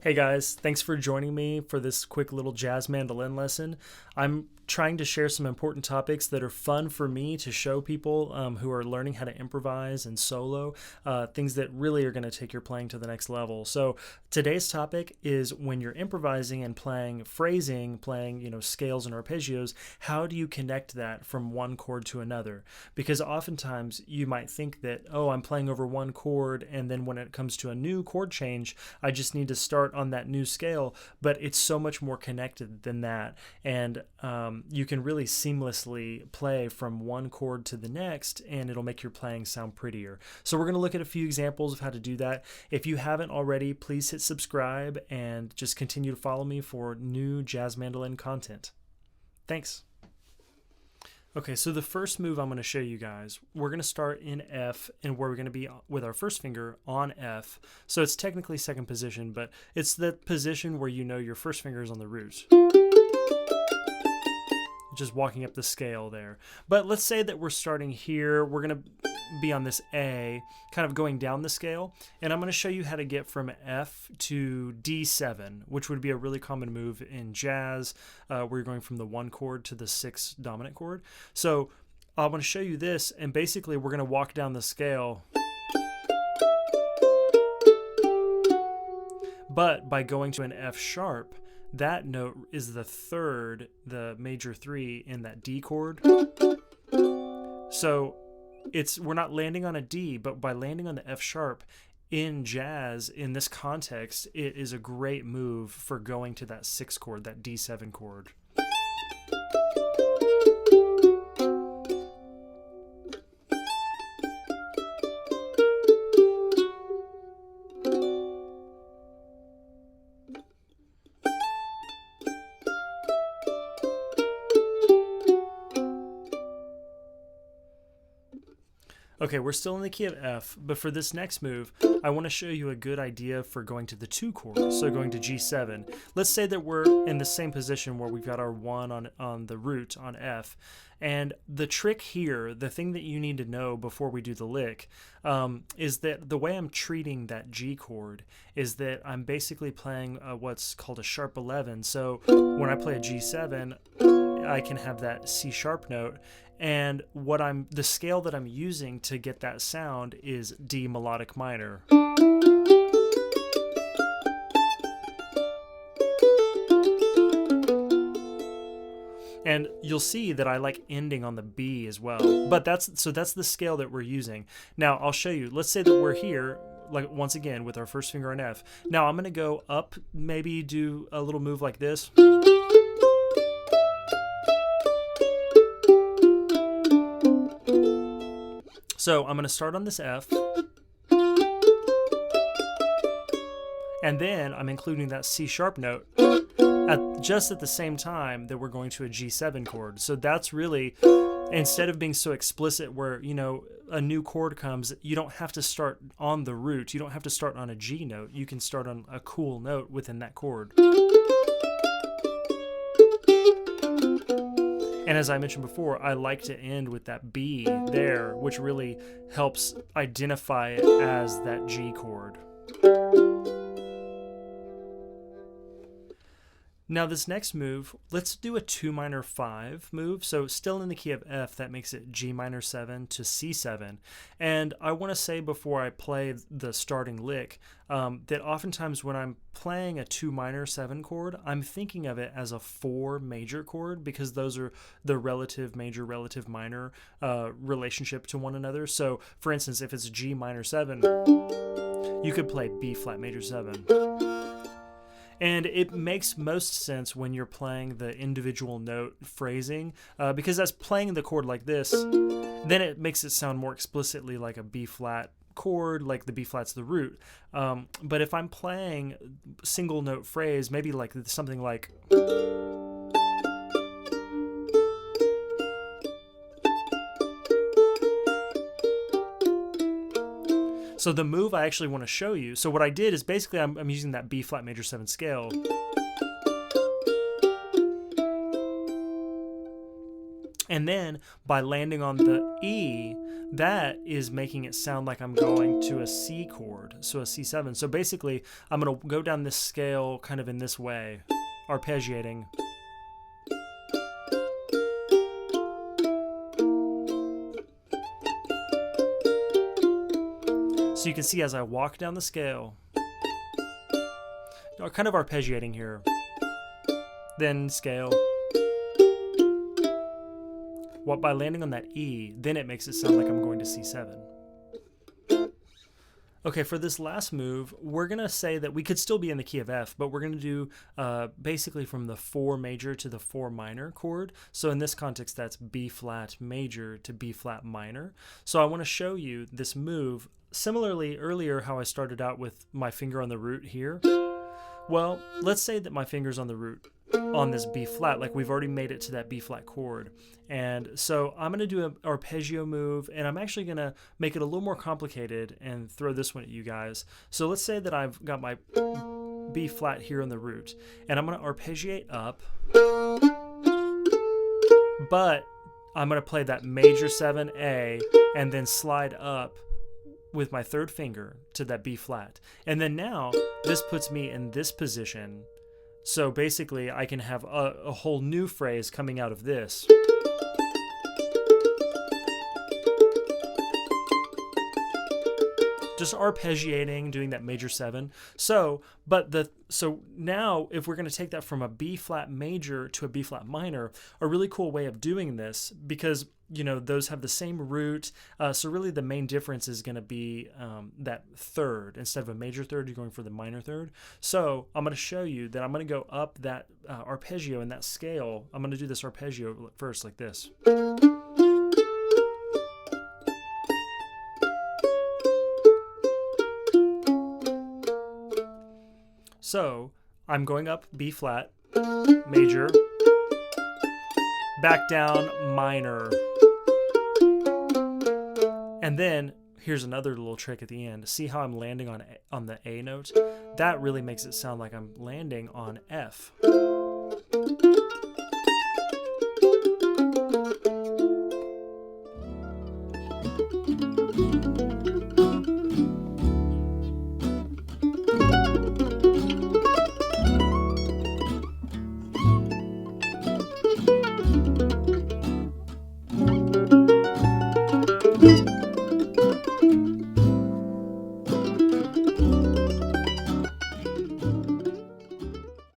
Hey guys, thanks for joining me for this quick little jazz mandolin lesson. I'm trying to share some important topics that are fun for me to show people who are learning how to improvise and solo, things that really are going to take your playing to the next level. So today's topic is when you're improvising and playing phrasing, playing scales and arpeggios, how do you connect that from one chord to another? Because oftentimes you might think that, oh, I'm playing over one chord, and then when it comes to a new chord change, I just need to start on that new scale, but it's so much more connected than that. And you can really seamlessly play from one chord to the next, and it'll make your playing sound prettier. So we're going to look at a few examples of how to do that. If you haven't already, please hit subscribe and just continue to follow me for new jazz mandolin content. Thanks. Okay, so the first move I'm going to show you guys, we're going to start in F, and where we're going to be with our first finger on F. So it's technically second position, but it's the position where your first finger is on the root. Just walking up the scale there. But let's say that we're starting here. We're going to be on this A, kind of going down the scale. And I'm going to show you how to get from F to D7, which would be a really common move in jazz, where you're going from the one chord to the sixth dominant chord. So I'm going to show you this, and basically we're going to walk down the scale. But by going to an F sharp, that note is the third, the major 3 in that D chord. So we're not landing on a D, but by landing on the F sharp in jazz, in this context, it is a great move for going to that 6th chord, that D7 chord. Okay, we're still in the key of F, but for this next move, I want to show you a good idea for going to the 2 chord, so going to G7. Let's say that we're in the same position where we've got our 1 on the root on F, and the trick here, the thing that you need to know before we do the lick, is that the way I'm treating that G chord is that I'm basically playing what's called a sharp 11. So when I play a G7, I can have that C sharp note, and the scale that I'm using to get that sound is D melodic minor. And you'll see that I like ending on the B as well. But that's the scale that we're using. Now I'll show you. Let's say that we're here, like once again with our first finger on F. Now I'm going to go up, maybe do a little move like this. So I'm going to start on this F, and then I'm including that C sharp note just at the same time that we're going to a G7 chord. So that's really, instead of being so explicit where, a new chord comes, you don't have to start on the root. You don't have to start on a G note. You can start on a cool note within that chord. And as I mentioned before, I like to end with that B there, which really helps identify it as that G chord. Now this next move, let's do a 2 minor 5 move. So still in the key of F, that makes it G minor 7 to C7. And I want to say before I play the starting lick, that oftentimes when I'm playing a 2 minor 7 chord, I'm thinking of it as a 4 major chord, because those are the relative major, relative minor relationship to one another. So for instance, if it's G minor 7, you could play B flat major 7. And it makes most sense when you're playing the individual note phrasing, because that's playing the chord like this, then it makes it sound more explicitly like a B flat chord, like the B flat's the root. But if I'm playing single note phrase, maybe like something like... So the move I actually want to show you, so what I did is basically I'm using that B flat major 7 scale. And then by landing on the E, that is making it sound like I'm going to a C chord, so a C7. So basically, I'm going to go down this scale kind of in this way, arpeggiating. So you can see as I walk down the scale, kind of arpeggiating here, then scale. Well, by landing on that E, then it makes it sound like I'm going to C7. Okay, for this last move, we're going to say that we could still be in the key of F, but we're going to do basically from the 4 major to the 4 minor chord. So in this context, that's B flat major to B flat minor. So I want to show you this move. Similarly, earlier how I started out with my finger on the root here. Well, let's say that my finger's on the root on this B flat, like we've already made it to that B flat chord. And so I'm going to do an arpeggio move, and I'm actually going to make it a little more complicated and throw this one at you guys. So let's say that I've got my B flat here on the root, and I'm going to arpeggiate up, but I'm going to play that major 7A and then slide up with my 3rd finger to that B flat. And then now this puts me in this position. So basically I can have a whole new phrase coming out of this. Just arpeggiating, doing that major 7. So now if we're going to take that from a B flat major to a B flat minor, a really cool way of doing this, because those have the same root. So really the main difference is going to be that 3rd. Instead of a major 3rd, you're going for the minor 3rd. So I'm going to show you that I'm going to go up that arpeggio in that scale. I'm going to do this arpeggio first like this. So I'm going up B flat, major, back down, minor. And then here's another little trick at the end. See how I'm landing on the A note? That really makes it sound like I'm landing on F.